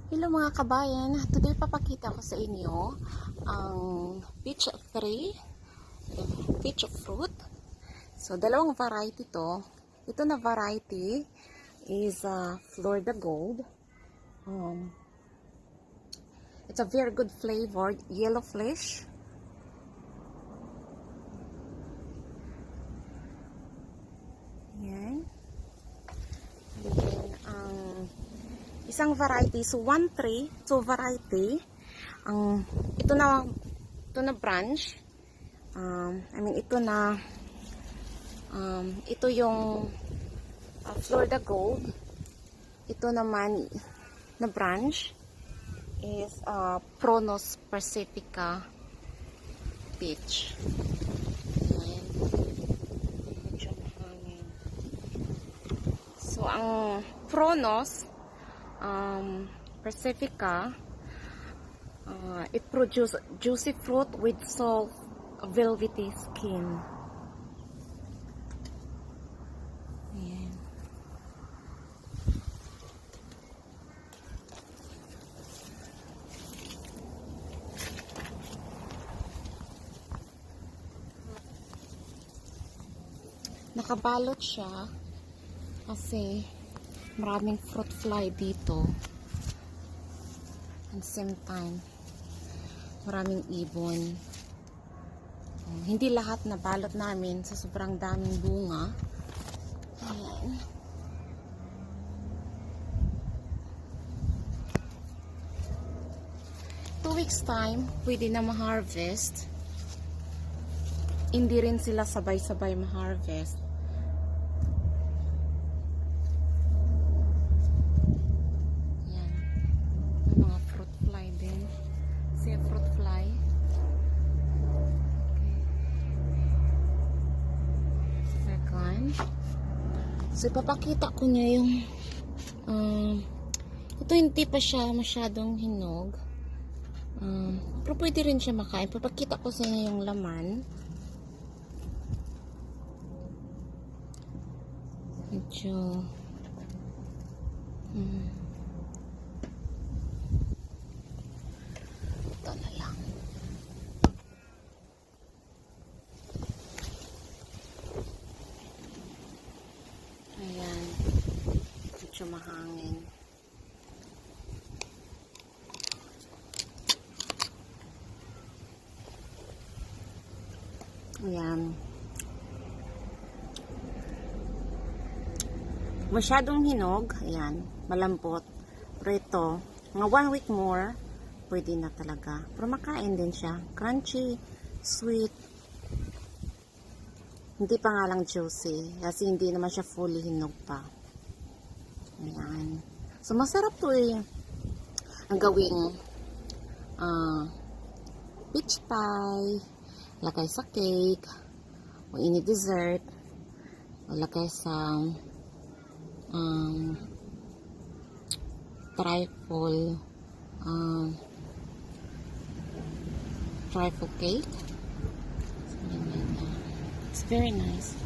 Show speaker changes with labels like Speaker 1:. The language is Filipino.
Speaker 1: Hello mga kabayan, today papakita ko sa inyo ang peach tree, peach fruit. So dalawang variety to. Ito na variety is Florida Gold. It's a very good flavored yellow flesh. Yan. Isang variety, so one tree, so variety, ito na branch, ito yung Florida Gold. Ito naman na branch is Pronos Pacifica Peach. So ang Pronos Pacifica, it produces juicy fruit with soft, velvety skin. Ayan. Nakabalot siya kasi maraming fruit fly dito. At the same time, maraming ibon. Hindi lahat na balot namin sa sobrang daming bunga. Ayan. Two weeks time, pwede na ma-harvest. Hindi rin sila sabay-sabay ma-harvest. Fruit fly. Okay. Second. So, ipapakita ko niya yung ito hindi pa siya masyadong hinog. Pero pwede rin siya makain. Ipapakita ko sa inyo yung laman. Medyo ayan, medyo mahangin. Ayan. Masyadong hinog. Ayan, malambot. Pero ito, mga 1 week more, pwede na talaga. Pero makain din siya. Crunchy, sweet. Hindi pa nga lang juicy. Kasi hindi naman siya fully hinog pa. Ayan. So, masarap to eh. Ang gawing peach pie, lagay sa cake, o ini dessert, o lagay sa trifle cake. It's very nice.